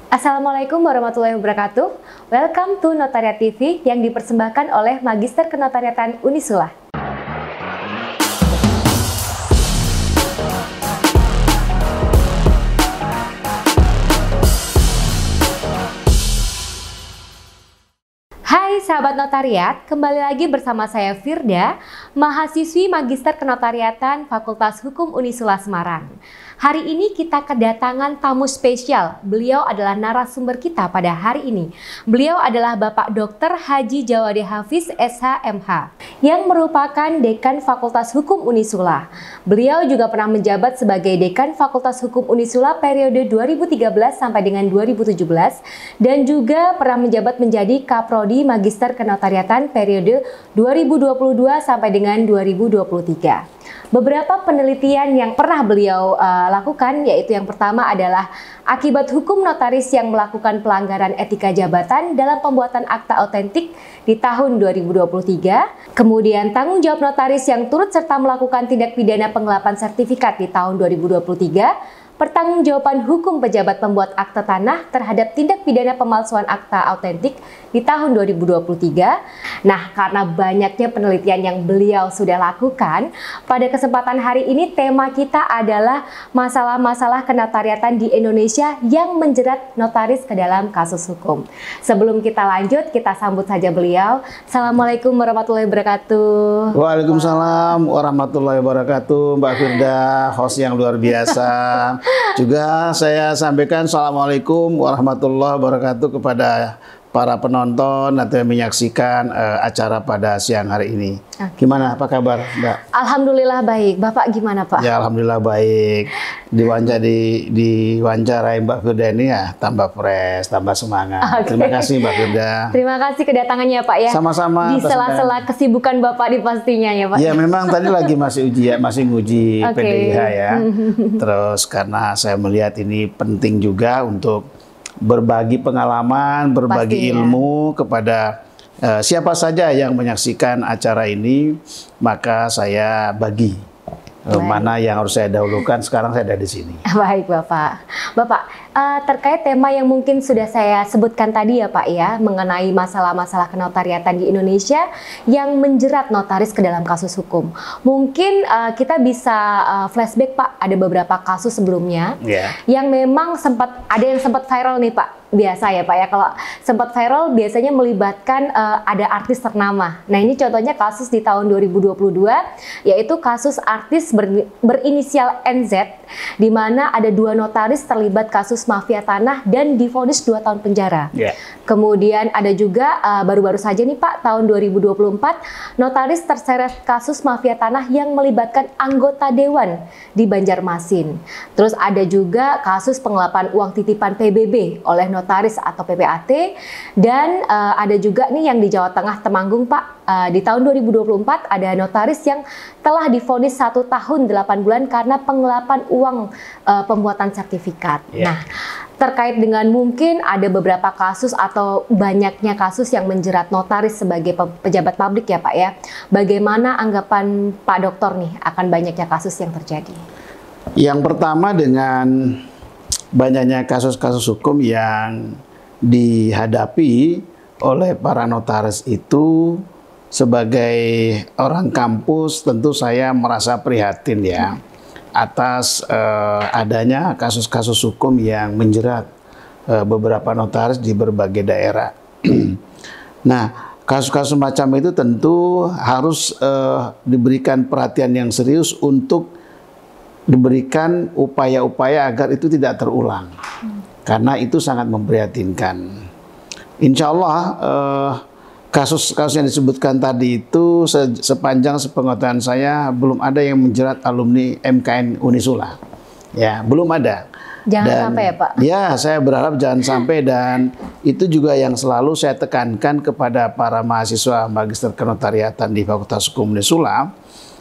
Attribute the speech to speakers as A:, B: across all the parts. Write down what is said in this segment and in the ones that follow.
A: Assalamualaikum warahmatullahi wabarakatuh. Welcome to Notariat TV yang dipersembahkan oleh Magister Kenotariatan Unisula. Hai sahabat notariat, kembali lagi bersama saya Firda, mahasiswi Magister Kenotariatan Fakultas Hukum Unisula Semarang. Hari ini kita kedatangan tamu spesial. Beliau adalah narasumber kita pada hari ini. Beliau adalah Bapak Dr. Haji Jawade Hafiz SH.MH yang merupakan Dekan Fakultas Hukum Unisula. Beliau juga pernah menjabat sebagai Dekan Fakultas Hukum Unisula periode 2013 sampai dengan 2017 dan juga pernah menjabat menjadi Kaprodi Magister Kenotariatan periode 2022 sampai dengan 2023. Beberapa penelitian yang pernah beliau lakukan yaitu yang pertama adalah akibat hukum notaris yang melakukan pelanggaran etika jabatan dalam pembuatan akta autentik di tahun 2023, kemudian tanggung jawab notaris yang turut serta melakukan tindak pidana penggelapan sertifikat di tahun 2023, pertanggungjawaban hukum pejabat pembuat akta tanah terhadap tindak pidana pemalsuan akta autentik di tahun 2023. Nah, karena banyaknya penelitian yang beliau sudah lakukan, pada kesempatan hari ini tema kita adalah masalah-masalah kenotariatan di Indonesia yang menjerat notaris ke dalam kasus hukum. Sebelum kita lanjut, kita sambut saja beliau. Assalamualaikum warahmatullahi wabarakatuh.
B: Waalaikumsalam warahmatullahi wabarakatuh, Mbak Firda, host yang luar biasa. Juga saya sampaikan Assalamualaikum warahmatullahi wabarakatuh kepada para penonton atau yang menyaksikan acara pada siang hari ini. Gimana, apa kabar, Mbak?
A: Alhamdulillah baik. Bapak gimana, Pak?
B: Ya, alhamdulillah baik. Diwawancarai Mbak Firda ini ya tambah fresh, tambah semangat. Okay. Terima kasih Mbak Firda.
A: Terima kasih kedatangannya Pak ya.
B: Sama-sama.
A: Di sela-sela kesibukan Bapak di pastinya ya Pak.
B: Ya memang tadi lagi masih nguji PDIH ya. Terus karena saya melihat ini penting juga untuk berbagi pengalaman, berbagi ilmu kepada siapa saja yang menyaksikan acara ini, maka saya bagi mana yang harus saya dahulukan. Sekarang saya ada di sini. Baik,
A: Bapak. Bapak, terkait tema yang mungkin sudah saya sebutkan tadi ya Pak ya, mengenai masalah-masalah kenotariatan di Indonesia yang menjerat notaris ke dalam kasus hukum. Mungkin kita bisa flashback Pak, ada beberapa kasus sebelumnya yang memang ada yang sempat viral nih Pak. Biasa ya Pak ya, kalau sempat viral biasanya melibatkan ada artis ternama. Nah ini contohnya kasus di tahun 2022, yaitu kasus artis berinisial NZ, di mana ada 2 notaris terlibat kasus mafia tanah dan divonis 2 tahun penjara. Kemudian ada juga baru-baru saja nih Pak, tahun 2024, notaris terseret kasus mafia tanah yang melibatkan anggota dewan di Banjarmasin. Terus ada juga kasus penggelapan uang titipan PBB oleh notaris atau PPAT, dan ada juga nih yang di Jawa Tengah Temanggung Pak, di tahun 2024 ada notaris yang telah divonis 1 tahun 8 bulan karena penggelapan uang pembuatan sertifikat. Nah, terkait dengan mungkin ada beberapa kasus atau banyaknya kasus yang menjerat notaris sebagai pejabat publik ya Pak ya, bagaimana anggapan Pak Dokter nih akan banyaknya kasus yang terjadi?
B: Yang pertama, dengan banyaknya kasus-kasus hukum yang dihadapi oleh para notaris itu, sebagai orang kampus tentu saya merasa prihatin ya atas adanya kasus-kasus hukum yang menjerat beberapa notaris di berbagai daerah. Nah, kasus-kasus macam itu tentu harus diberikan perhatian yang serius untuk diberikan upaya-upaya agar itu tidak terulang, karena itu sangat memprihatinkan. Insya Allah kasus-kasus yang disebutkan tadi itu sepanjang sepengetahuan saya belum ada yang menjerat alumni MKN Unisula, ya belum ada.
A: Jangan sampai ya Pak.
B: Ya, saya berharap jangan sampai, dan itu juga yang selalu saya tekankan kepada para mahasiswa Magister Kenotariatan di Fakultas Hukum Unisula,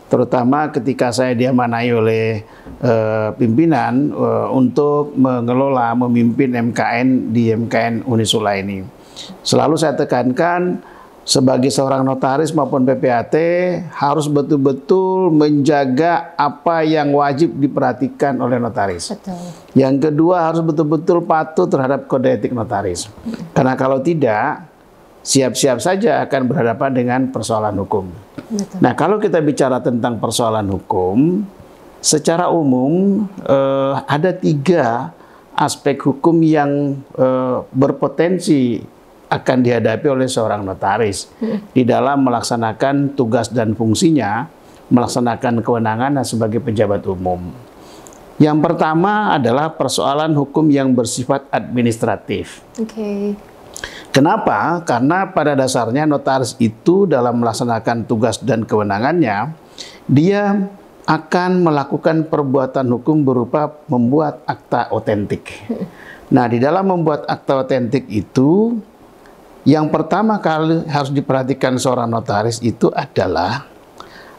B: terutama ketika saya diamanai oleh pimpinan untuk memimpin MKN di MKN Unisula ini. Selalu saya tekankan sebagai seorang notaris maupun PPAT harus betul-betul menjaga apa yang wajib diperhatikan oleh notaris.
A: Betul.
B: Yang kedua, harus betul-betul patuh terhadap kode etik notaris. Karena kalau tidak, siap-siap saja akan berhadapan dengan persoalan hukum.
A: Betul.
B: Nah, kalau kita bicara tentang persoalan hukum, secara umum ada 3 aspek hukum yang berpotensi akan dihadapi oleh seorang notaris di dalam melaksanakan tugas dan fungsinya, melaksanakan kewenangannya sebagai pejabat umum. Yang pertama adalah persoalan hukum yang bersifat administratif.
A: Oke.
B: Kenapa? Karena pada dasarnya notaris itu dalam melaksanakan tugas dan kewenangannya, dia akan melakukan perbuatan hukum berupa membuat akta otentik. Nah, di dalam membuat akta otentik itu, yang pertama kali harus diperhatikan seorang notaris itu adalah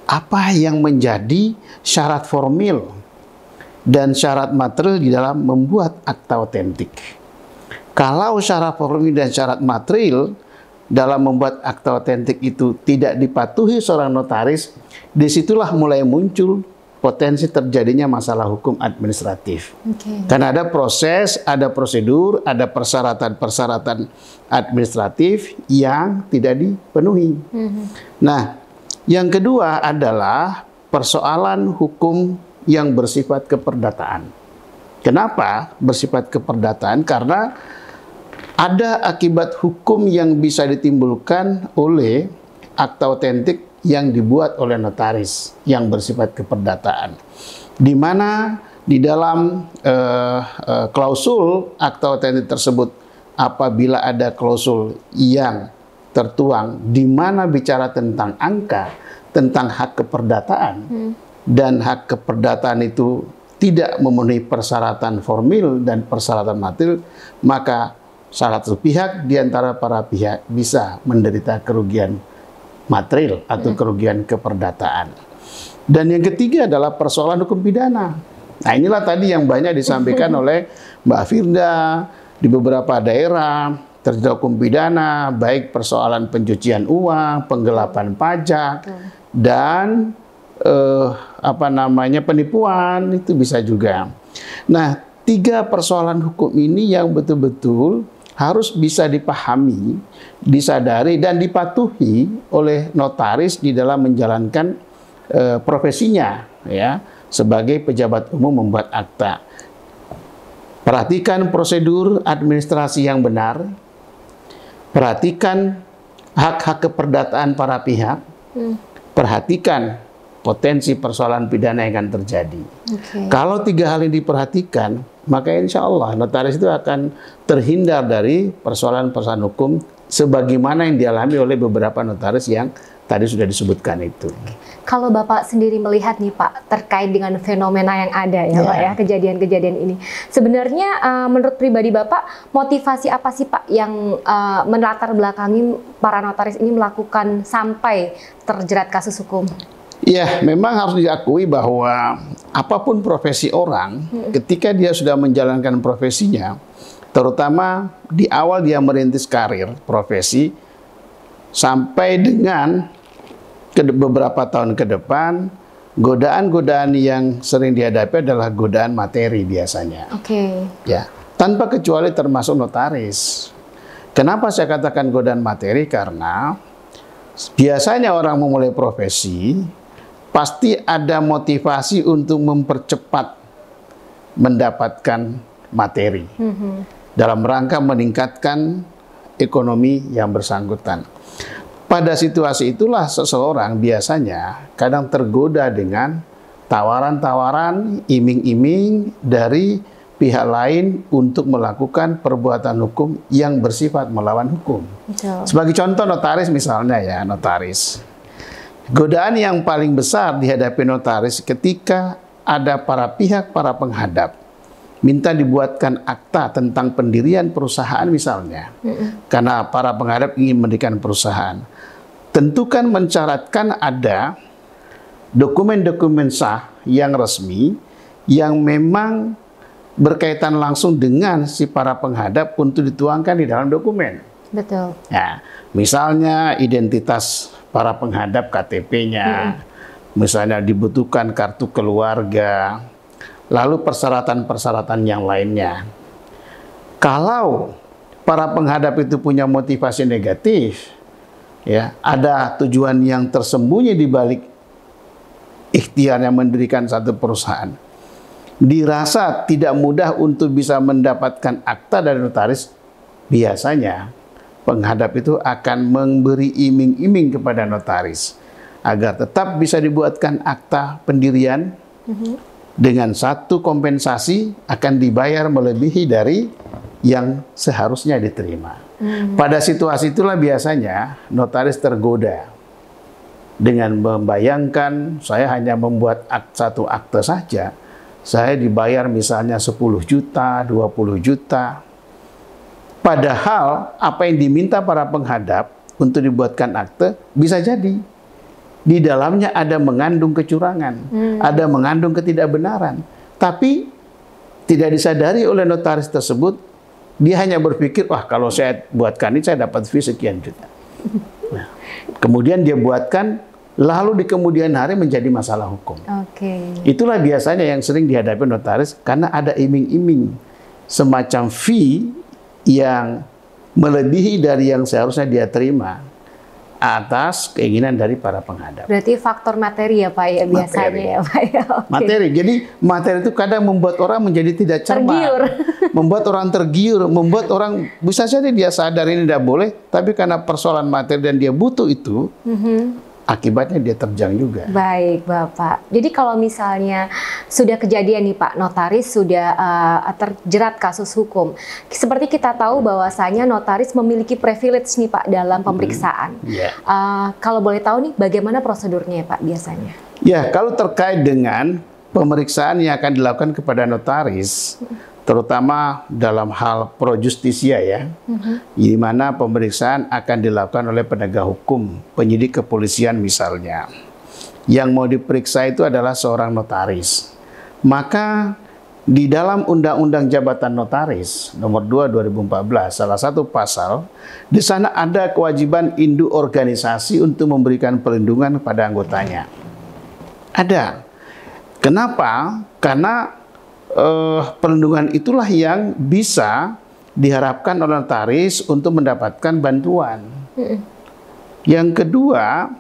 B: apa yang menjadi syarat formil dan syarat material di dalam membuat akta otentik. Kalau syarat formil dan syarat material dalam membuat akta otentik itu tidak dipatuhi seorang notaris, disitulah mulai muncul potensi terjadinya masalah hukum administratif. Karena ada proses, ada prosedur, ada persyaratan-persyaratan administratif yang tidak dipenuhi. Nah, yang kedua adalah persoalan hukum yang bersifat keperdataan. Kenapa bersifat keperdataan? Karena ada akibat hukum yang bisa ditimbulkan oleh akta otentik yang dibuat oleh notaris yang bersifat keperdataan, di mana di dalam klausul akta otentik tersebut, apabila ada klausul yang tertuang di mana bicara tentang angka, tentang hak keperdataan, dan hak keperdataan itu tidak memenuhi persyaratan formil dan persyaratan material, maka salah satu pihak di antara para pihak bisa menderita kerugian material atau kerugian keperdataan. Dan yang ketiga adalah persoalan hukum pidana. Nah, inilah tadi yang banyak disampaikan oleh Mbak Firda di beberapa daerah terjadi hukum pidana, baik persoalan pencucian uang, penggelapan pajak, dan penipuan, itu bisa juga. Nah, 3 persoalan hukum ini yang betul-betul harus bisa dipahami, disadari, dan dipatuhi oleh notaris di dalam menjalankan profesinya, ya, sebagai pejabat umum membuat akta. Perhatikan prosedur administrasi yang benar, perhatikan hak-hak keperdataan para pihak, perhatikan potensi persoalan pidana yang akan terjadi. Kalau 3 hal ini diperhatikan, maka insya Allah notaris itu akan terhindar dari persoalan-persoalan hukum sebagaimana yang dialami oleh beberapa notaris yang tadi sudah disebutkan itu.
A: Kalau Bapak sendiri melihat nih Pak, terkait dengan fenomena yang ada ya Pak ya, kejadian-kejadian ini. Sebenarnya menurut pribadi Bapak, motivasi apa sih Pak yang melatar belakangi para notaris ini melakukan sampai terjerat kasus hukum?
B: Ya, memang harus diakui bahwa apapun profesi orang, ketika dia sudah menjalankan profesinya, terutama di awal dia merintis karir profesi, sampai dengan beberapa tahun ke depan, godaan-godaan yang sering dihadapi adalah godaan materi biasanya. Ya, tanpa kecuali termasuk notaris. Kenapa saya katakan godaan materi? Karena biasanya orang memulai profesi, pasti ada motivasi untuk mempercepat mendapatkan materi dalam rangka meningkatkan ekonomi yang bersangkutan. Pada situasi itulah seseorang biasanya kadang tergoda dengan tawaran-tawaran, iming-iming dari pihak lain untuk melakukan perbuatan hukum yang bersifat melawan hukum. Sebagai contoh notaris misalnya ya, notaris. Godaan yang paling besar dihadapi notaris ketika ada para pihak, para penghadap minta dibuatkan akta tentang pendirian perusahaan misalnya. Karena para penghadap ingin mendirikan perusahaan. Tentu kan mensyaratkan ada dokumen-dokumen sah yang resmi yang memang berkaitan langsung dengan si para penghadap untuk dituangkan di dalam dokumen.
A: Betul.
B: Ya, misalnya identitas para penghadap KTP-nya, misalnya dibutuhkan kartu keluarga, lalu persyaratan-persyaratan yang lainnya. Kalau para penghadap itu punya motivasi negatif, ya, ada tujuan yang tersembunyi di balik ikhtiarnya mendirikan satu perusahaan, dirasa tidak mudah untuk bisa mendapatkan akta dari notaris, biasanya penghadap itu akan memberi iming-iming kepada notaris agar tetap bisa dibuatkan akta pendirian dengan satu kompensasi akan dibayar melebihi dari yang seharusnya diterima. Pada situasi itulah biasanya notaris tergoda dengan membayangkan saya hanya membuat satu akte saja, saya dibayar misalnya 10 juta, 20 juta. Padahal apa yang diminta para penghadap untuk dibuatkan akte bisa jadi di dalamnya ada mengandung kecurangan, ada mengandung ketidakbenaran. Tapi tidak disadari oleh notaris tersebut, dia hanya berpikir, wah kalau saya buatkan ini saya dapat fee sekian juta. Nah, kemudian dia buatkan, lalu di kemudian hari menjadi masalah hukum. Itulah biasanya yang sering dihadapi notaris karena ada iming-iming semacam fee yang melebihi dari yang seharusnya dia terima atas keinginan dari para penghadap.
A: Berarti faktor materi ya Pak ya, biasanya ya Pak ya.
B: Materi. Jadi materi itu kadang membuat orang menjadi tidak cermat.
A: Tergiur.
B: Membuat orang tergiur, membuat orang bisa saja dia sadar ini tidak boleh, tapi karena persoalan materi dan dia butuh itu, akibatnya dia terjang juga.
A: Baik Bapak. Jadi kalau misalnya sudah kejadian nih Pak, notaris sudah terjerat kasus hukum. Seperti kita tahu bahwasanya notaris memiliki privilege nih Pak dalam pemeriksaan. Kalau boleh tahu nih bagaimana prosedurnya ya Pak biasanya?
B: Ya, kalau terkait dengan pemeriksaan yang akan dilakukan kepada notaris, terutama dalam hal pro justisia ya, di mana pemeriksaan akan dilakukan oleh penegak hukum, penyidik kepolisian misalnya. Yang mau diperiksa itu adalah seorang notaris. Maka di dalam Undang-Undang Jabatan Notaris nomor 2 2014, salah satu pasal, di sana ada kewajiban induk organisasi untuk memberikan perlindungan kepada anggotanya. Ada. Kenapa? Karena perlindungan itulah yang bisa diharapkan oleh notaris untuk mendapatkan bantuan. Yang kedua,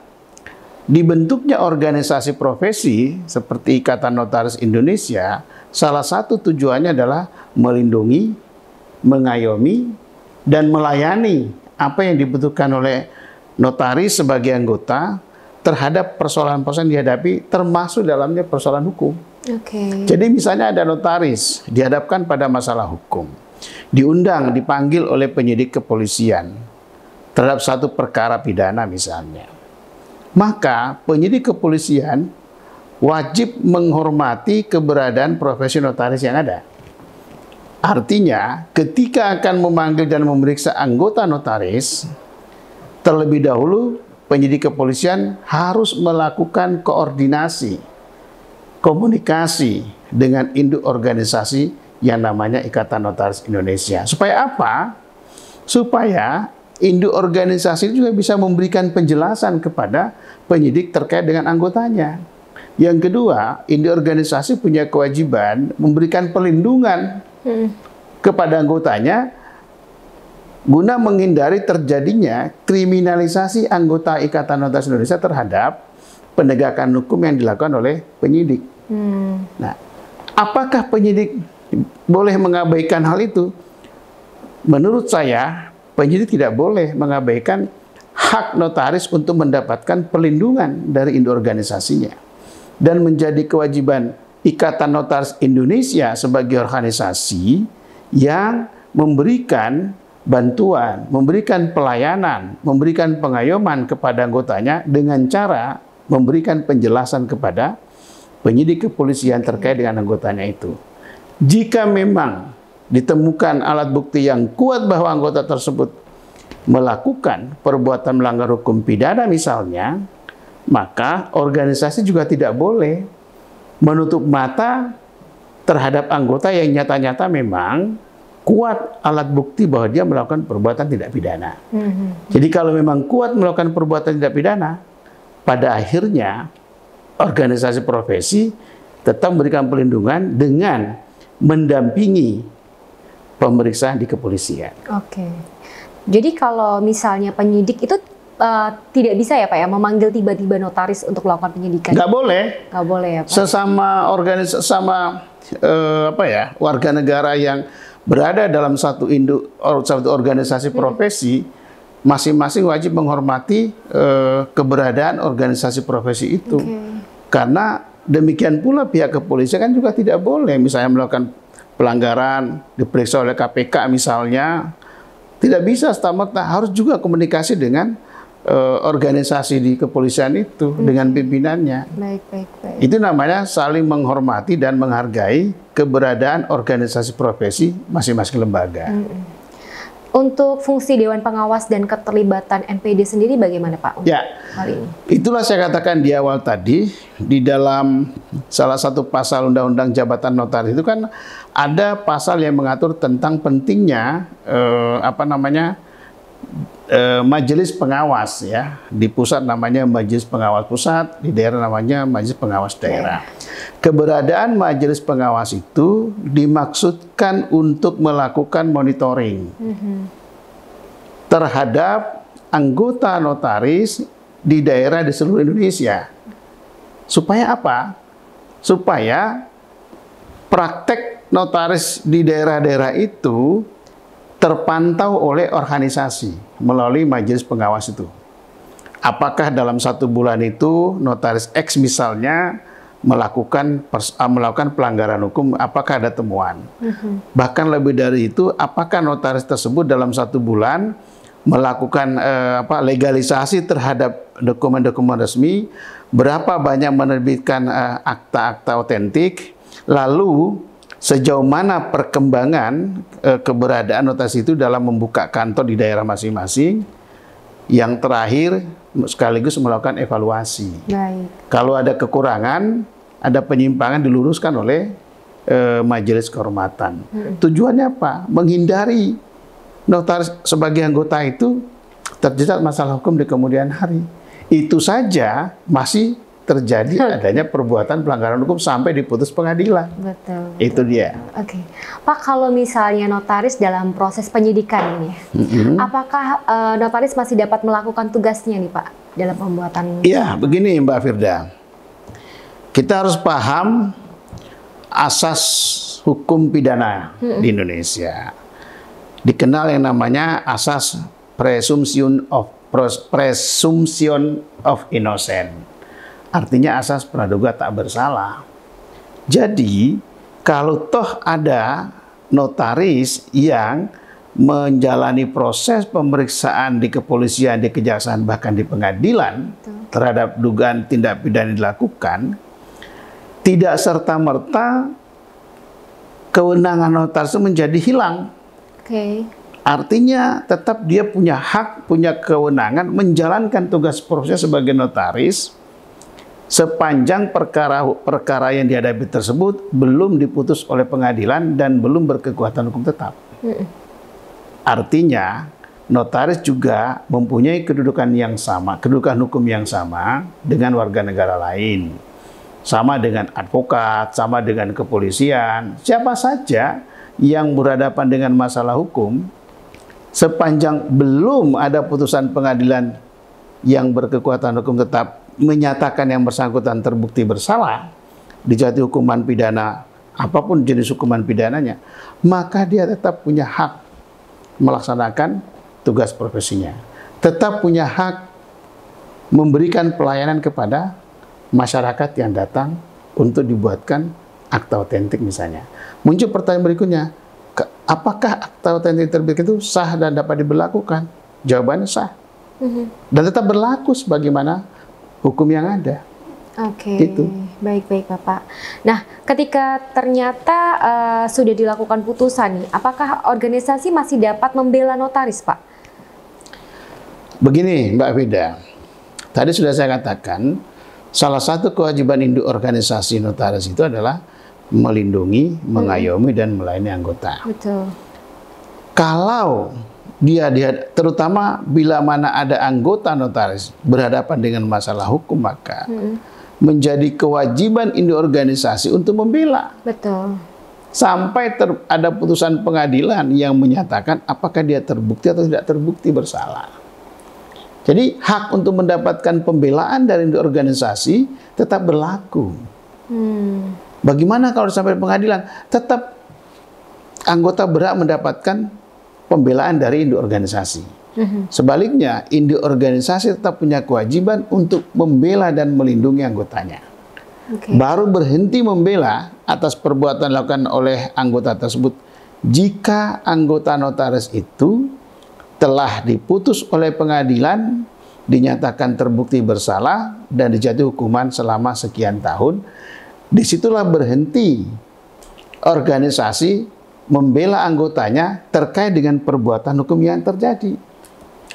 B: dibentuknya organisasi profesi seperti Ikatan Notaris Indonesia, salah satu tujuannya adalah melindungi, mengayomi, dan melayani apa yang dibutuhkan oleh notaris sebagai anggota terhadap persoalan-persoalan dihadapi, termasuk dalamnya persoalan hukum. Jadi misalnya ada notaris dihadapkan pada masalah hukum, diundang, dipanggil oleh penyidik kepolisian terhadap satu perkara pidana misalnya. Maka penyidik kepolisian wajib menghormati keberadaan profesi notaris yang ada. Artinya ketika akan memanggil dan memeriksa anggota notaris, terlebih dahulu penyidik kepolisian harus melakukan koordinasi, komunikasi dengan induk organisasi yang namanya Ikatan Notaris Indonesia. Supaya apa? Supaya induk organisasi juga bisa memberikan penjelasan kepada penyidik terkait dengan anggotanya. Yang kedua, induk organisasi punya kewajiban memberikan perlindungan kepada anggotanya guna menghindari terjadinya kriminalisasi anggota Ikatan Notaris Indonesia terhadap penegakan hukum yang dilakukan oleh penyidik. Nah, apakah penyidik boleh mengabaikan hal itu? Menurut saya, penyidik tidak boleh mengabaikan hak notaris untuk mendapatkan perlindungan dari induk organisasinya. Dan menjadi kewajiban Ikatan Notaris Indonesia sebagai organisasi yang memberikan bantuan, memberikan pelayanan, memberikan pengayoman kepada anggotanya dengan cara memberikan penjelasan kepada penyidik kepolisian terkait dengan anggotanya itu. Jika memang ditemukan alat bukti yang kuat bahwa anggota tersebut melakukan perbuatan melanggar hukum pidana misalnya, maka organisasi juga tidak boleh menutup mata terhadap anggota yang nyata-nyata memang kuat alat bukti bahwa dia melakukan perbuatan tidak pidana. Jadi kalau memang kuat melakukan perbuatan tidak pidana, pada akhirnya organisasi profesi tetap memberikan perlindungan dengan mendampingi pemeriksaan di kepolisian.
A: Oke. Jadi kalau misalnya penyidik itu tidak bisa ya Pak ya memanggil tiba-tiba notaris untuk melakukan penyidikan?
B: Nggak boleh.
A: Nggak boleh ya Pak?
B: Sesama warga negara yang berada dalam satu organisasi profesi, masing-masing wajib menghormati keberadaan organisasi profesi itu. Karena demikian pula pihak kepolisian kan juga tidak boleh misalnya melakukan pelanggaran, diperiksa oleh KPK misalnya, tidak bisa serta-merta, harus juga komunikasi dengan organisasi di kepolisian itu dengan pimpinannya.
A: Baik.
B: Itu namanya saling menghormati dan menghargai keberadaan organisasi profesi masing-masing lembaga.
A: Untuk fungsi Dewan Pengawas dan keterlibatan NPD sendiri bagaimana Pak?
B: Ya,
A: hal ini?
B: Itulah saya katakan di awal tadi, di dalam salah satu pasal Undang-Undang Jabatan Notaris itu kan ada pasal yang mengatur tentang pentingnya majelis pengawas ya. Di pusat namanya majelis pengawas pusat, di daerah namanya majelis pengawas daerah. Keberadaan majelis pengawas itu dimaksudkan untuk melakukan monitoring terhadap anggota notaris di daerah di seluruh Indonesia. Supaya apa? Supaya praktek notaris di daerah-daerah itu terpantau oleh organisasi melalui majelis pengawas itu. Apakah dalam 1 bulan itu notaris X misalnya melakukan pelanggaran hukum, apakah ada temuan? Bahkan lebih dari itu, apakah notaris tersebut dalam 1 bulan melakukan legalisasi terhadap dokumen-dokumen resmi, berapa banyak menerbitkan akta-akta otentik, lalu sejauh mana perkembangan keberadaan notaris itu dalam membuka kantor di daerah masing-masing. Yang terakhir sekaligus melakukan evaluasi. Baik. Kalau ada kekurangan, ada penyimpangan diluruskan oleh majelis kehormatan. Tujuannya apa? Menghindari notaris sebagai anggota itu terjerat masalah hukum di kemudian hari. Itu saja masih terjadi adanya perbuatan pelanggaran hukum sampai diputus pengadilan. Betul. Itu dia.
A: Oke. Pak, kalau misalnya notaris dalam proses penyidikan ini, apakah notaris masih dapat melakukan tugasnya nih Pak dalam pembuatan?
B: Iya, begini Mbak Firda. Kita harus paham asas hukum pidana di Indonesia. Dikenal yang namanya asas presumption of innocence. Artinya asas praduga tak bersalah. Jadi, kalau toh ada notaris yang menjalani proses pemeriksaan di kepolisian, di kejaksaan, bahkan di pengadilan terhadap dugaan tindak pidana dilakukan, tidak serta-merta kewenangan notaris itu menjadi hilang. Artinya tetap dia punya hak, punya kewenangan menjalankan tugas profesinya sebagai notaris sepanjang perkara yang dihadapi tersebut belum diputus oleh pengadilan dan belum berkekuatan hukum tetap. Artinya, notaris juga mempunyai kedudukan yang sama, kedudukan hukum yang sama dengan warga negara lain. Sama dengan advokat, sama dengan kepolisian, siapa saja yang berhadapan dengan masalah hukum, sepanjang belum ada putusan pengadilan yang berkekuatan hukum tetap menyatakan yang bersangkutan terbukti bersalah, dijatuhi hukuman pidana, apapun jenis hukuman pidananya, maka dia tetap punya hak melaksanakan tugas profesinya. Tetap punya hak memberikan pelayanan kepada masyarakat yang datang untuk dibuatkan akta otentik misalnya. Muncul pertanyaan berikutnya, apakah akta otentik terbit itu sah dan dapat diberlakukan? Jawabannya sah. Dan tetap berlaku sebagaimana hukum yang ada.
A: Gitu. Baik-baik Bapak. Nah, ketika ternyata sudah dilakukan putusan nih, apakah organisasi masih dapat membela notaris, Pak?
B: Begini, Mbak Vida. Tadi sudah saya katakan, salah satu kewajiban induk organisasi notaris itu adalah melindungi, mengayomi, dan melayani anggota.
A: Betul.
B: kalau terutama bila mana ada anggota notaris berhadapan dengan masalah hukum, maka menjadi kewajiban induk organisasi untuk membela.
A: Betul.
B: Sampai ada putusan pengadilan yang menyatakan apakah dia terbukti atau tidak terbukti bersalah. Jadi hak untuk mendapatkan pembelaan dari induk organisasi tetap berlaku. Bagaimana kalau sampai pengadilan? Tetap anggota berhak mendapatkan pembelaan dari induk organisasi. Sebaliknya, induk organisasi tetap punya kewajiban untuk membela dan melindungi anggotanya. Baru berhenti membela atas perbuatan dilakukan oleh anggota tersebut jika anggota notaris itu telah diputus oleh pengadilan, dinyatakan terbukti bersalah, dan dijatuhi hukuman selama sekian tahun. Disitulah berhenti organisasi membela anggotanya terkait dengan perbuatan hukum yang terjadi.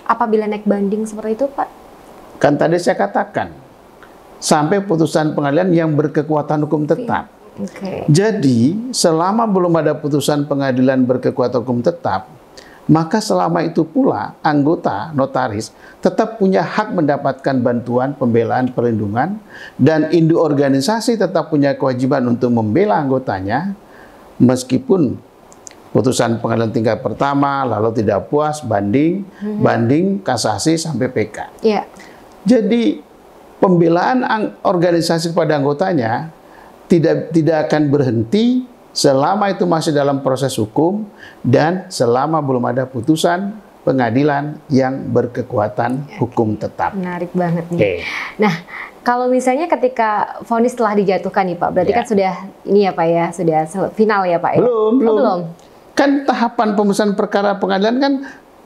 A: Apabila naik banding seperti itu, Pak?
B: Kan tadi saya katakan, sampai putusan pengadilan yang berkekuatan hukum tetap. Jadi, selama belum ada putusan pengadilan berkekuatan hukum tetap, maka selama itu pula anggota notaris tetap punya hak mendapatkan bantuan, pembelaan, perlindungan, dan induk organisasi tetap punya kewajiban untuk membela anggotanya, meskipun putusan pengadilan tingkat pertama, lalu tidak puas, banding, kasasi, sampai PK. Jadi, pembelaan organisasi kepada anggotanya tidak akan berhenti selama itu masih dalam proses hukum dan selama belum ada putusan pengadilan yang berkekuatan hukum tetap.
A: Menarik banget nih. Nah, kalau misalnya ketika vonis telah dijatuhkan nih Pak, berarti kan sudah ini ya Pak ya, sudah final ya Pak ya? Belum. Kan
B: tahapan pemeriksaan perkara pengadilan kan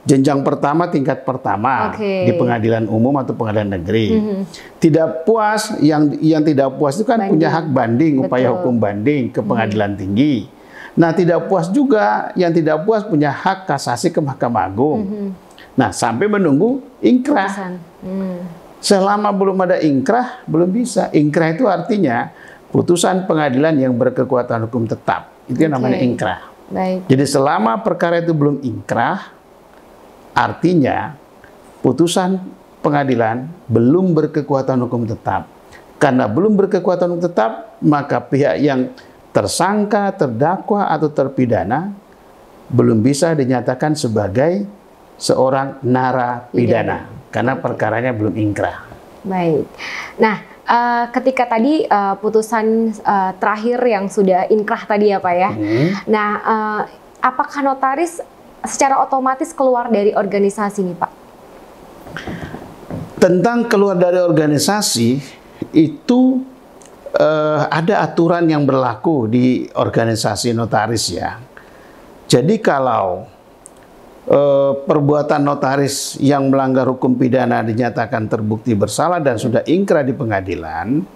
B: jenjang pertama, tingkat pertama di pengadilan umum atau pengadilan negeri. Tidak puas, yang tidak puas itu kan punya hak banding, upaya hukum banding ke pengadilan tinggi. Nah, tidak puas juga, yang tidak puas punya hak kasasi ke Mahkamah Agung. Nah, sampai menunggu ingkrah. Selama belum ada ingkrah, belum bisa. Ingkrah itu artinya putusan pengadilan yang berkekuatan hukum tetap. Itu yang namanya ingkrah. Jadi selama perkara itu belum ingkrah, artinya putusan pengadilan belum berkekuatan hukum tetap. Karena belum berkekuatan hukum tetap, maka pihak yang tersangka, terdakwa, atau terpidana belum bisa dinyatakan sebagai seorang narapidana. Karena perkaranya belum ingkrah.
A: Baik. Nah, ketika tadi putusan terakhir yang sudah inkrah tadi ya Pak ya. Nah, apakah notaris secara otomatis keluar dari organisasi nih Pak?
B: Tentang keluar dari organisasi itu ada aturan yang berlaku di organisasi notaris ya. Jadi kalau perbuatan notaris yang melanggar hukum pidana dinyatakan terbukti bersalah dan sudah ingkrah di pengadilan,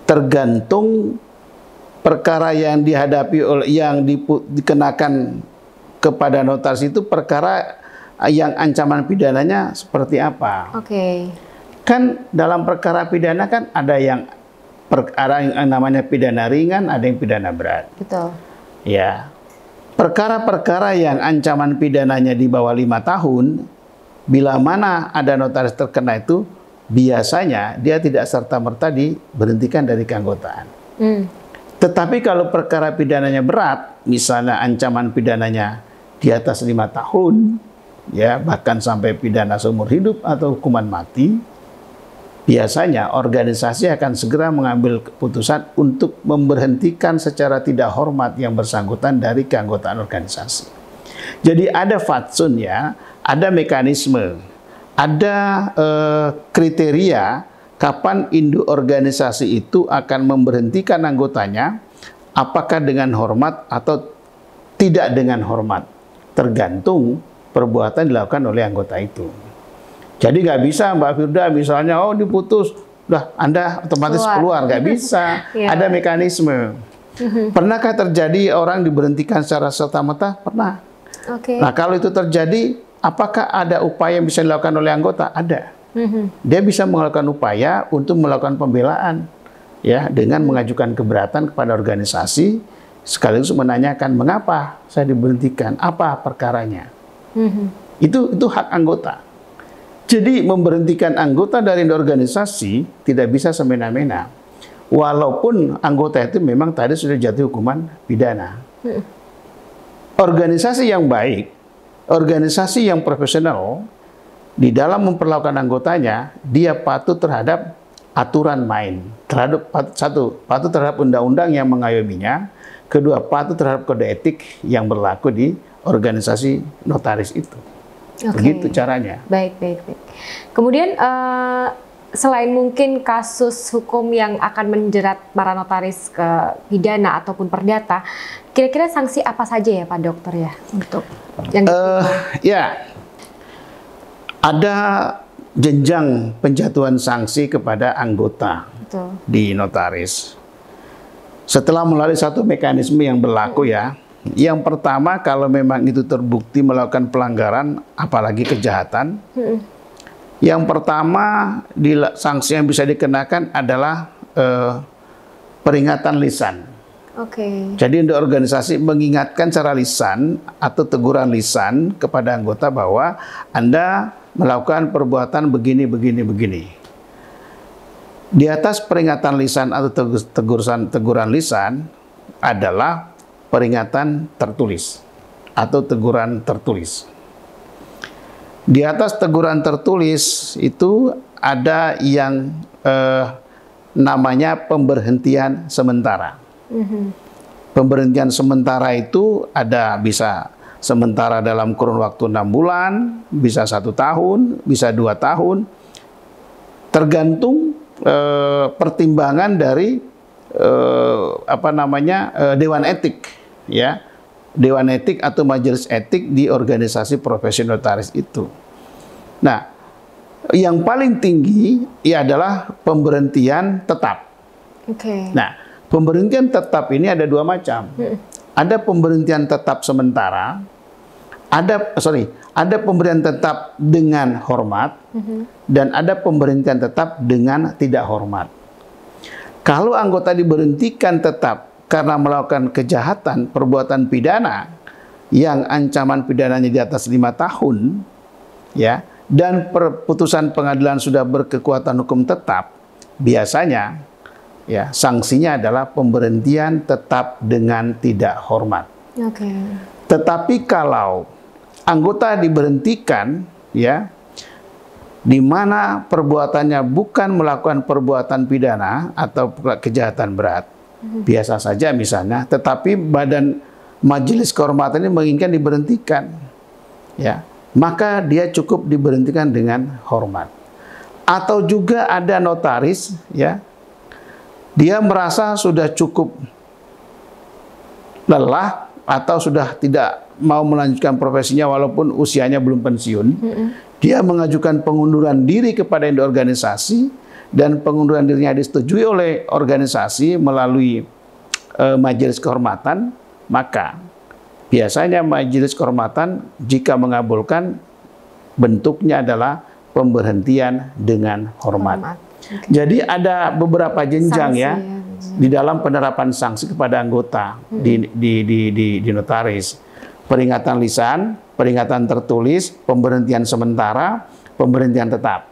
B: tergantung perkara yang dihadapi oleh dikenakan kepada notaris itu perkara yang ancaman pidananya seperti apa. Kan dalam perkara pidana kan ada yang namanya pidana ringan, ada yang pidana berat. Ya. Perkara-perkara yang ancaman pidananya di bawah 5 tahun, bila mana ada notaris terkena itu, biasanya dia tidak serta-merta diberhentikan dari keanggotaan. Tetapi kalau perkara pidananya berat, misalnya ancaman pidananya di atas 5 tahun, ya bahkan sampai pidana seumur hidup atau hukuman mati, biasanya organisasi akan segera mengambil keputusan untuk memberhentikan secara tidak hormat yang bersangkutan dari keanggotaan organisasi. Jadi ada fatsun ya, ada mekanisme, ada kriteria kapan induk organisasi itu akan memberhentikan anggotanya, apakah dengan hormat atau tidak dengan hormat, tergantung perbuatan dilakukan oleh anggota itu. Jadi nggak bisa Mbak Firda misalnya, oh diputus, udah Anda otomatis keluar, nggak bisa. Ada mekanisme. Pernahkah terjadi orang diberhentikan secara serta-merta? Pernah. Nah kalau itu terjadi, apakah ada upaya yang bisa dilakukan oleh anggota? Ada. Dia bisa melakukan upaya untuk melakukan pembelaan, ya dengan mengajukan keberatan kepada organisasi sekaligus menanyakan mengapa saya diberhentikan, apa perkaranya. Itu hak anggota. Jadi memberhentikan anggota dari organisasi tidak bisa semena-mena. Walaupun anggota itu memang tadi sudah jatuh hukuman pidana. Organisasi yang baik, organisasi yang profesional, di dalam memperlakukan anggotanya, dia patuh terhadap aturan main. Patuh terhadap undang-undang yang mengayominya. Kedua, patuh terhadap kode etik yang berlaku di organisasi notaris itu. Begitu caranya.
A: Baik. Kemudian selain mungkin kasus hukum yang akan menjerat para notaris ke pidana ataupun perdata, kira-kira sanksi apa saja ya Pak Dokter ya untuk yang
B: ya, ada jenjang penjatuhan sanksi kepada anggota di notaris. Setelah melalui satu mekanisme yang berlaku ya. Yang pertama, kalau memang itu terbukti melakukan pelanggaran, apalagi kejahatan, yang pertama sanksi yang bisa dikenakan adalah peringatan lisan. Jadi untuk organisasi mengingatkan secara lisan atau teguran lisan kepada anggota bahwa Anda melakukan perbuatan begini. Di atas peringatan lisan atau teguran lisan adalah peringatan tertulis atau teguran tertulis. Di atas teguran tertulis itu ada yang namanya pemberhentian sementara. Pemberhentian sementara itu ada bisa sementara dalam kurun waktu 6 bulan, bisa 1 tahun, bisa 2 tahun, tergantung pertimbangan dari Dewan Etik, ya, Dewan Etik atau Majelis Etik di organisasi profesi notaris itu. Nah, yang paling tinggi adalah pemberhentian tetap. Nah, pemberhentian tetap ini ada 2 macam. Ada pemberhentian tetap sementara, ada pemberhentian tetap dengan hormat, dan ada pemberhentian tetap dengan tidak hormat. Kalau anggota diberhentikan tetap karena melakukan kejahatan, perbuatan pidana yang ancaman pidananya di atas 5 tahun, ya, dan putusan pengadilan sudah berkekuatan hukum tetap, biasanya ya sanksinya adalah pemberhentian tetap dengan tidak hormat. Tetapi kalau anggota diberhentikan, ya, di mana perbuatannya bukan melakukan perbuatan pidana atau kejahatan berat, biasa saja misalnya, tetapi badan majelis kehormatan ini menginginkan diberhentikan, ya, maka dia cukup diberhentikan dengan hormat. Atau juga ada notaris, ya, dia merasa sudah cukup lelah atau sudah tidak mau melanjutkan profesinya walaupun usianya belum pensiun, dia mengajukan pengunduran diri kepada organisasi dan pengunduran dirinya disetujui oleh organisasi melalui majelis kehormatan, maka biasanya majelis kehormatan jika mengabulkan bentuknya adalah pemberhentian dengan hormat. Jadi ada beberapa jenjang sanksi, ya di dalam penerapan sanksi kepada anggota di notaris. Peringatan lisan, peringatan tertulis, pemberhentian sementara, pemberhentian tetap.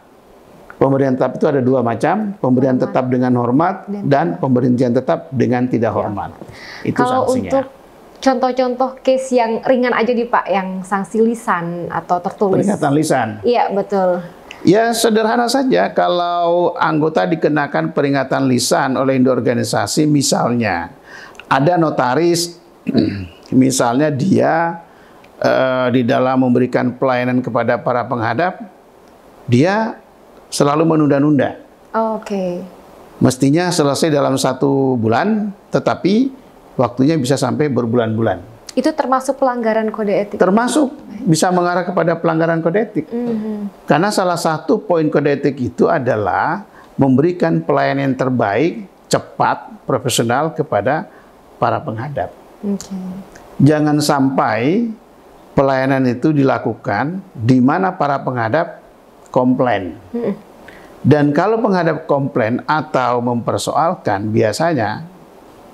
B: Pemberhentian tetap itu ada 2 macam, pemberhentian tetap dengan hormat dan pemberhentian tetap dengan tidak hormat. Itu
A: kalau
B: sanksinya.
A: Untuk contoh-contoh case yang ringan aja nih Pak, yang sanksi lisan atau tertulis.
B: Peringatan lisan.
A: Iya, betul.
B: Ya sederhana saja, kalau anggota dikenakan peringatan lisan oleh organisasi, misalnya ada notaris, misalnya dia di dalam memberikan pelayanan kepada para penghadap, dia selalu menunda-nunda. Mestinya selesai dalam 1 bulan, tetapi waktunya bisa sampai berbulan-bulan.
A: Itu termasuk pelanggaran kode etik?
B: Termasuk, bisa mengarah kepada pelanggaran kode etik. Karena salah satu poin kode etik itu adalah memberikan pelayanan yang terbaik, cepat, profesional kepada para penghadap. Jangan sampai pelayanan itu dilakukan di mana para penghadap komplain. Dan kalau penghadap komplain atau mempersoalkan, biasanya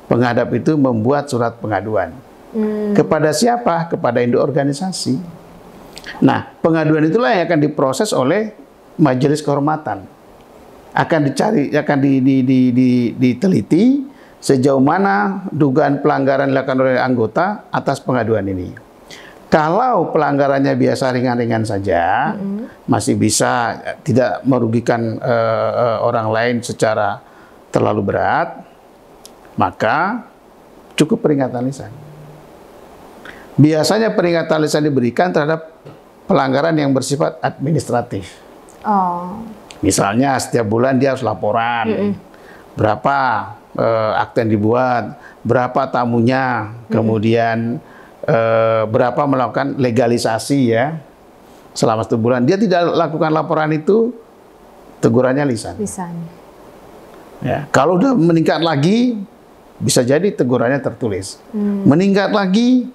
B: Penghadap itu membuat surat pengaduan. Kepada siapa? Kepada induk organisasi. Nah, pengaduan itulah yang akan diproses oleh majelis kehormatan. Akan diteliti sejauh mana dugaan pelanggaran dilakukan oleh anggota atas pengaduan ini. Kalau pelanggarannya biasa ringan-ringan saja, masih bisa tidak merugikan orang lain secara terlalu berat, maka cukup peringatan lisan. Biasanya peringatan lisan diberikan terhadap pelanggaran yang bersifat administratif. Misalnya setiap bulan dia harus laporan, berapa akte yang dibuat, berapa tamunya, kemudian berapa melakukan legalisasi ya selama 1 bulan. Dia tidak lakukan laporan itu, tegurannya lisan. Ya, kalau udah meningkat lagi, bisa jadi tegurannya tertulis. Meningkat lagi,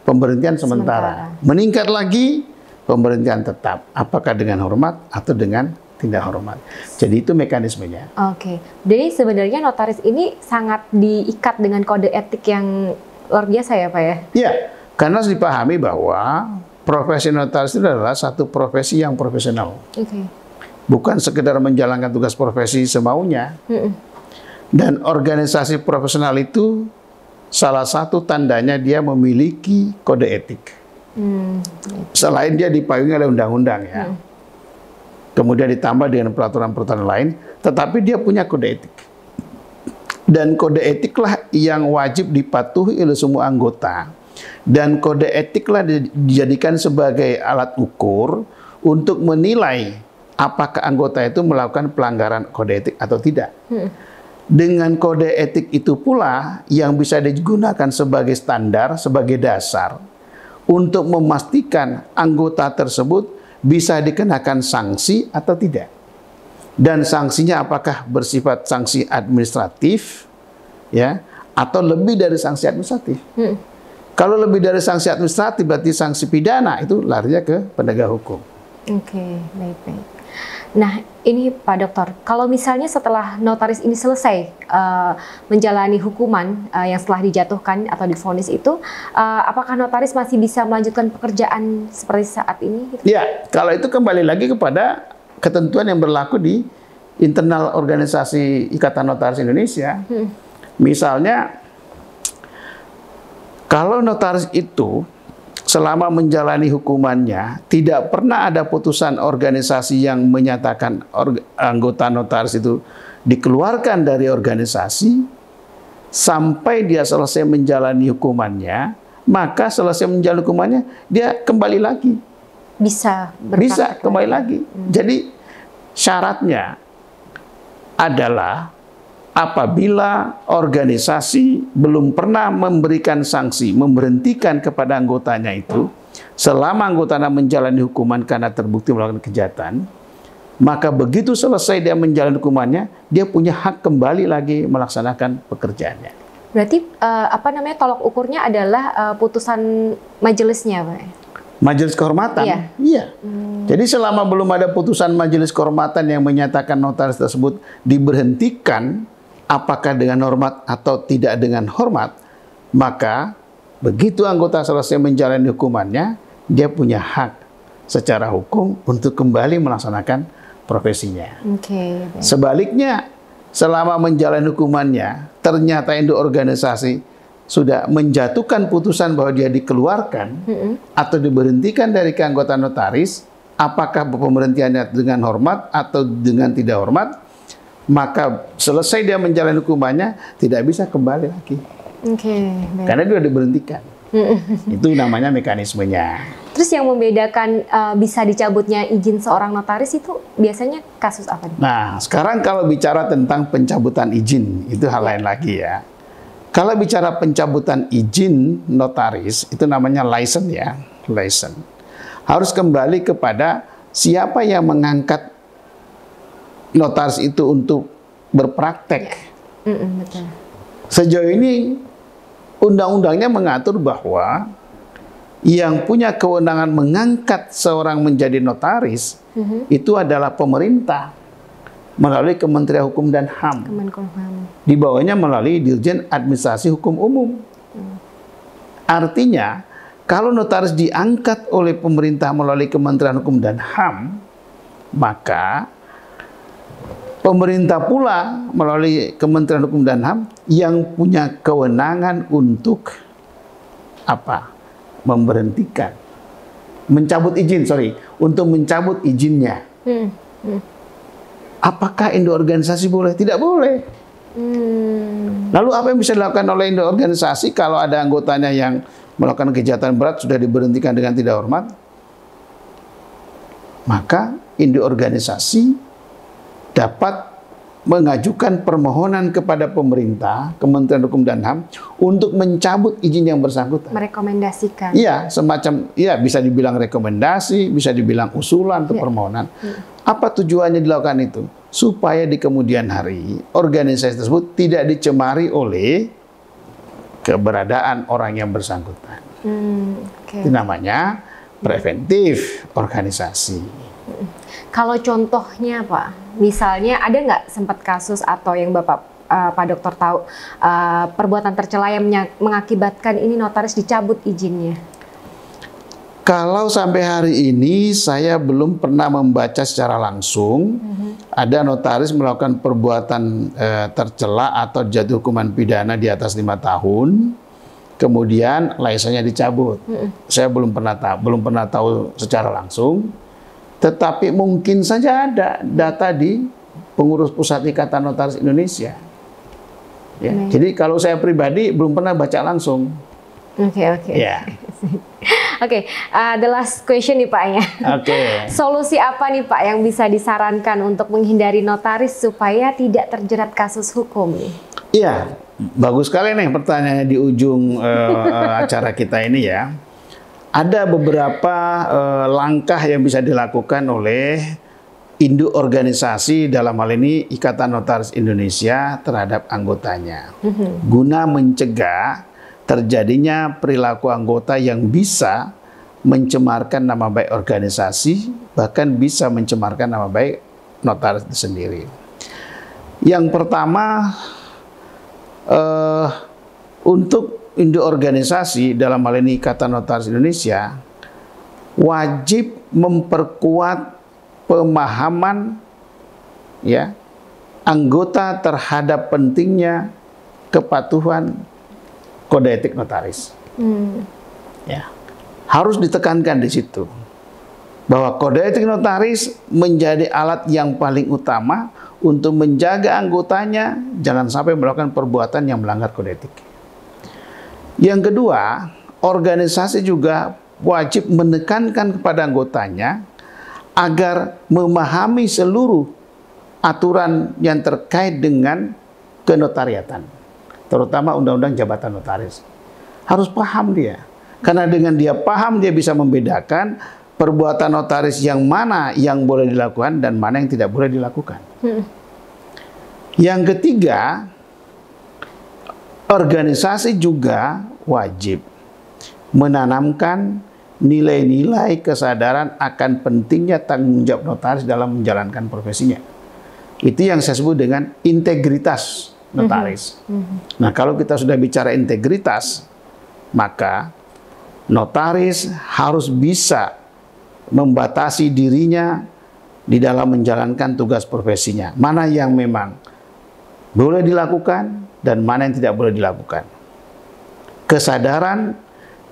B: pemberhentian sementara. Meningkat lagi, pemberhentian tetap. Apakah dengan hormat atau dengan tidak hormat. Jadi itu mekanismenya.
A: Oke. Jadi sebenarnya notaris ini sangat diikat dengan kode etik yang luar biasa ya Pak ya?
B: Iya, karena harus dipahami bahwa profesi notaris itu adalah satu profesi yang profesional. Bukan sekedar menjalankan tugas profesi semaunya. Dan organisasi profesional itu salah satu tandanya dia memiliki kode etik. Selain dia dipayungi oleh undang-undang ya. Kemudian ditambah dengan peraturan-peraturan lain, tetapi dia punya kode etik. Dan kode etiklah yang wajib dipatuhi oleh semua anggota. Dan kode etiklah dijadikan sebagai alat ukur untuk menilai apakah anggota itu melakukan pelanggaran kode etik atau tidak. Dengan kode etik itu pula yang bisa digunakan sebagai standar, sebagai dasar untuk memastikan anggota tersebut bisa dikenakan sanksi atau tidak. Dan sanksinya apakah bersifat sanksi administratif ya atau lebih dari sanksi administratif. Kalau lebih dari sanksi administratif berarti sanksi pidana, itu larinya ke penegak hukum.
A: Baik. Nah, ini Pak Dokter, kalau misalnya setelah notaris ini selesai menjalani hukuman yang setelah dijatuhkan atau divonis itu, apakah notaris masih bisa melanjutkan pekerjaan seperti saat ini?
B: Ya, kalau itu kembali lagi kepada ketentuan yang berlaku di internal organisasi Ikatan Notaris Indonesia. Misalnya, kalau notaris itu selama menjalani hukumannya tidak pernah ada putusan organisasi yang menyatakan anggota notaris itu dikeluarkan dari organisasi sampai dia selesai menjalani hukumannya, maka selesai menjalani hukumannya dia kembali lagi. Bisa kembali lagi. Jadi syaratnya adalah apabila organisasi belum pernah memberikan sanksi, memberhentikan kepada anggotanya itu, selama anggotanya menjalani hukuman karena terbukti melakukan kejahatan, maka begitu selesai dia menjalani hukumannya, dia punya hak kembali lagi melaksanakan pekerjaannya.
A: Berarti tolok ukurnya adalah putusan majelisnya, Pak?
B: Majelis kehormatan? Iya. Jadi selama belum ada putusan majelis kehormatan yang menyatakan notaris tersebut diberhentikan, apakah dengan hormat atau tidak dengan hormat, maka begitu anggota selesai menjalani hukumannya, dia punya hak secara hukum untuk kembali melaksanakan profesinya. Sebaliknya, selama menjalani hukumannya, ternyata induk organisasi sudah menjatuhkan putusan bahwa dia dikeluarkan atau diberhentikan dari keanggotaan notaris, apakah pemberhentiannya dengan hormat atau dengan tidak hormat, maka selesai dia menjalani hukumannya tidak bisa kembali lagi. Karena dia sudah diberhentikan. Itu namanya mekanismenya.
A: Terus yang membedakan bisa dicabutnya izin seorang notaris itu biasanya kasus apa?
B: Nah, sekarang kalau bicara tentang pencabutan izin, itu hal lain lagi ya. Kalau bicara pencabutan izin notaris, itu namanya license ya, license. Harus kembali kepada siapa yang mengangkat notaris itu untuk berpraktek.
A: Betul.
B: Sejauh ini undang-undangnya mengatur bahwa yang punya kewenangan mengangkat seorang menjadi notaris itu adalah pemerintah melalui Kementerian Hukum dan HAM.
A: Kemenkumham.
B: Di bawahnya melalui Dirjen Administrasi Hukum Umum. Artinya, kalau notaris diangkat oleh pemerintah melalui Kementerian Hukum dan HAM, maka pemerintah pula melalui Kementerian Hukum dan HAM yang punya kewenangan untuk apa? Memberhentikan, mencabut izin, untuk mencabut izinnya. Apakah induk organisasi boleh? Tidak boleh. Lalu apa yang bisa dilakukan oleh induk organisasi kalau ada anggotanya yang melakukan kejahatan berat sudah diberhentikan dengan tidak hormat? Maka induk organisasi dapat mengajukan permohonan kepada pemerintah, Kementerian Hukum dan HAM untuk mencabut izin yang bersangkutan.
A: Merekomendasikan.
B: Iya, semacam, ya bisa dibilang rekomendasi, bisa dibilang usulan atau permohonan. Apa tujuannya dilakukan itu? Supaya di kemudian hari organisasi tersebut tidak dicemari oleh keberadaan orang yang bersangkutan. Itu namanya preventif organisasi.
A: Kalau contohnya Pak, misalnya ada nggak sempat kasus atau yang Pak Dokter tahu perbuatan tercela yang mengakibatkan ini notaris dicabut izinnya?
B: Kalau sampai hari ini saya belum pernah membaca secara langsung ada notaris melakukan perbuatan tercela atau jatuh hukuman pidana di atas 5 tahun, kemudian lisensinya dicabut. Saya belum pernah tahu secara langsung. Tetapi mungkin saja ada data di pengurus pusat Ikatan Notaris Indonesia. Ya. Jadi kalau saya pribadi belum pernah baca langsung.
A: Oke.
B: Ya.
A: Oke, the last question nih Pak ya.
B: Oke.
A: Solusi apa nih Pak yang bisa disarankan untuk menghindari notaris supaya tidak terjerat kasus hukum nih?
B: Iya, bagus sekali nih pertanyaannya di ujung acara kita ini ya. Ada beberapa langkah yang bisa dilakukan oleh induk organisasi, dalam hal ini Ikatan Notaris Indonesia, terhadap anggotanya, guna mencegah terjadinya perilaku anggota yang bisa mencemarkan nama baik organisasi, bahkan bisa mencemarkan nama baik notaris itu sendiri. Yang pertama, untuk induk organisasi, dalam hal ini Ikatan Notaris Indonesia, wajib memperkuat pemahaman ya anggota terhadap pentingnya kepatuhan kode etik notaris. Ya, harus ditekankan di situ bahwa kode etik notaris menjadi alat yang paling utama untuk menjaga anggotanya jangan sampai melakukan perbuatan yang melanggar kode etik. Yang kedua, organisasi juga wajib menekankan kepada anggotanya agar memahami seluruh aturan yang terkait dengan kenotariatan, terutama undang-undang jabatan notaris. Harus paham dia, karena dengan dia paham dia bisa membedakan perbuatan notaris yang mana yang boleh dilakukan dan mana yang tidak boleh dilakukan. Yang ketiga, organisasi juga wajib menanamkan nilai-nilai kesadaran akan pentingnya tanggung jawab notaris dalam menjalankan profesinya. Itu yang saya sebut dengan integritas notaris. Nah, kalau kita sudah bicara integritas, maka notaris harus bisa membatasi dirinya di dalam menjalankan tugas profesinya. Mana yang memang boleh dilakukan dan mana yang tidak boleh dilakukan. Kesadaran,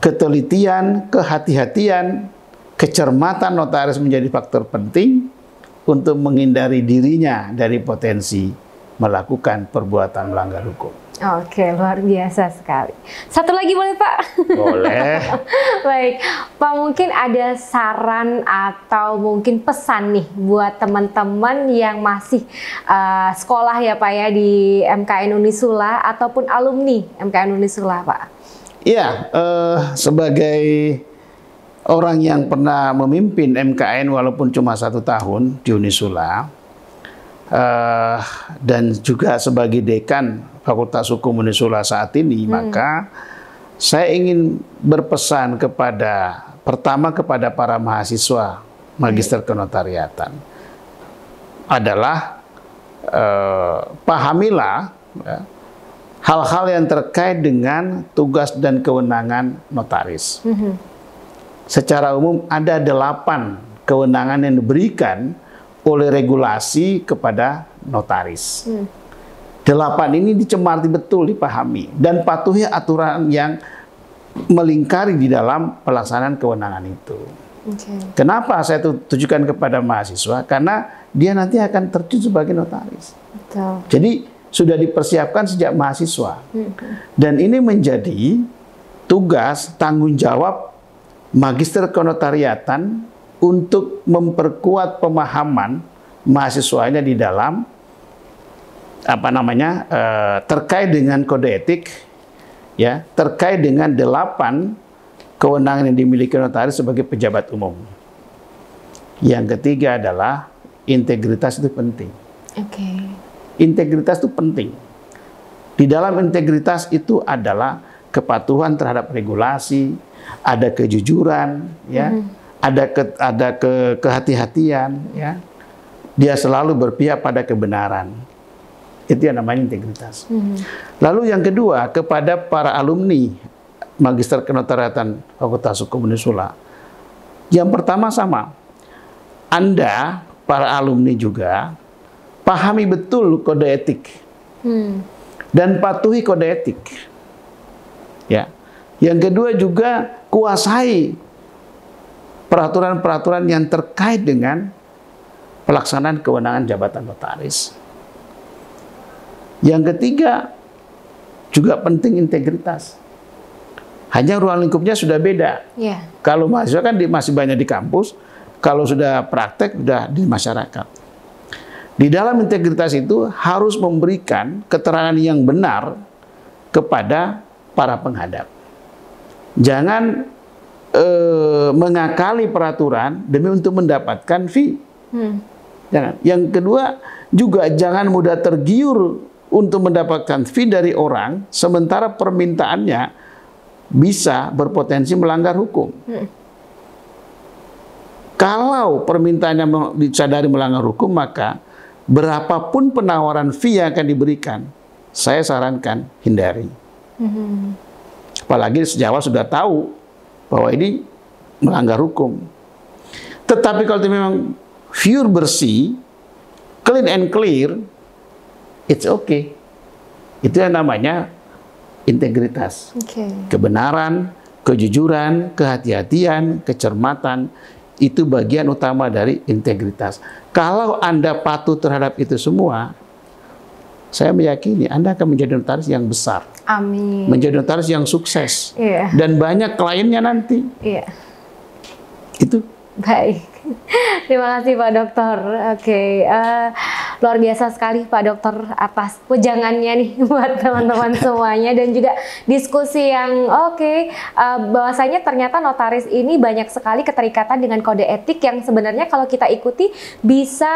B: ketelitian, kehati-hatian, kecermatan notaris menjadi faktor penting untuk menghindari dirinya dari potensi melakukan perbuatan melanggar hukum.
A: Oke, luar biasa sekali. Satu lagi boleh Pak?
B: Boleh.
A: Baik, Pak, mungkin ada saran atau mungkin pesan nih buat teman-teman yang masih sekolah ya Pak ya di MKN Unisula ataupun alumni MKN Unisula Pak?
B: Iya, sebagai orang yang pernah memimpin MKN walaupun cuma 1 tahun di Unisula, dan juga sebagai dekan Fakultas Hukum Unisula saat ini, maka saya ingin berpesan pertama kepada para mahasiswa Magister Kenotariatan adalah pahamilah ya, hal-hal yang terkait dengan tugas dan kewenangan notaris. Secara umum ada 8 kewenangan yang diberikan oleh regulasi kepada notaris. 8 ini dicermati betul, dipahami, dan patuhi aturan yang melingkari di dalam pelaksanaan kewenangan itu. Kenapa saya tujukan kepada mahasiswa? Karena dia nanti akan terjun sebagai notaris. Betul. Jadi sudah dipersiapkan sejak mahasiswa. Dan ini menjadi tugas, tanggung jawab Magister Kenotariatan untuk memperkuat pemahaman mahasiswanya di dalam terkait dengan kode etik, ya, terkait dengan 8 kewenangan yang dimiliki notaris sebagai pejabat umum. Yang ketiga adalah integritas itu penting. Integritas itu penting. Di dalam integritas itu adalah kepatuhan terhadap regulasi, ada kejujuran, ya, ada kehati-hatian, ya. Dia selalu berpihak pada kebenaran. Itu yang namanya integritas. Lalu yang kedua, kepada para alumni Magister Kenotariatan Fakultas Hukum Unisula. Yang pertama sama, Anda para alumni juga pahami betul kode etik dan patuhi kode etik. Ya. Yang kedua juga kuasai peraturan-peraturan yang terkait dengan pelaksanaan kewenangan jabatan notaris. Yang ketiga juga penting integritas. Hanya ruang lingkupnya sudah beda. Kalau mahasiswa kan masih banyak di kampus, kalau sudah praktek sudah di masyarakat. Di dalam integritas itu harus memberikan keterangan yang benar kepada para penghadap. Jangan mengakali peraturan demi untuk mendapatkan fee. Jangan. Yang kedua juga jangan mudah tergiur untuk mendapatkan fee dari orang, sementara permintaannya bisa berpotensi melanggar hukum. Kalau permintaannya disadari melanggar hukum, maka berapapun penawaran fee yang akan diberikan, saya sarankan hindari. Apalagi sejak awal sudah tahu bahwa ini melanggar hukum. Tetapi kalau itu memang pure bersih, clean and clear, it's okay. Itu yang namanya integritas. Kebenaran, kejujuran, kehati-hatian, kecermatan, itu bagian utama dari integritas. Kalau Anda patuh terhadap itu semua, saya meyakini Anda akan menjadi notaris yang besar.
A: Amin.
B: Menjadi notaris yang sukses. Dan banyak kliennya nanti. Itu.
A: Baik. Terima kasih Pak Dokter. Luar biasa sekali Pak Dokter atas wejangannya nih buat teman-teman semuanya, dan juga diskusi yang bahwasanya ternyata notaris ini banyak sekali keterikatan dengan kode etik yang sebenarnya kalau kita ikuti bisa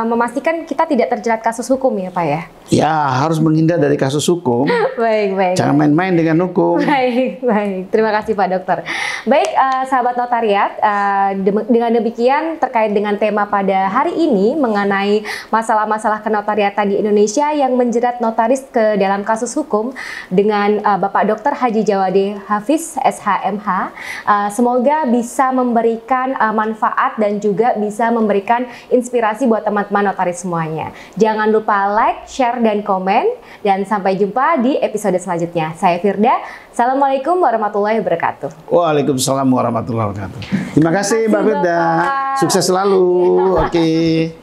A: memastikan kita tidak terjerat kasus hukum ya Pak ya?
B: Ya, harus menghindar dari kasus hukum.
A: Baik.
B: Jangan main-main dengan hukum.
A: Baik. Terima kasih Pak Dokter. Baik, sahabat notariat, dengan demikian terkait dengan tema pada hari ini mengenai masalah-masalah kenotariatan di Indonesia yang menjerat notaris ke dalam kasus hukum dengan Bapak Dr. Haji Djawadi Hafiz, SHMH. Semoga bisa memberikan manfaat dan juga bisa memberikan inspirasi buat teman-teman notaris semuanya. Jangan lupa like, share, dan komen. Dan sampai jumpa di episode selanjutnya. Saya Firda. Assalamualaikum warahmatullahi wabarakatuh.
B: Waalaikumsalam warahmatullahi wabarakatuh. Terima kasih Mbak Firda. Sukses selalu. Oke.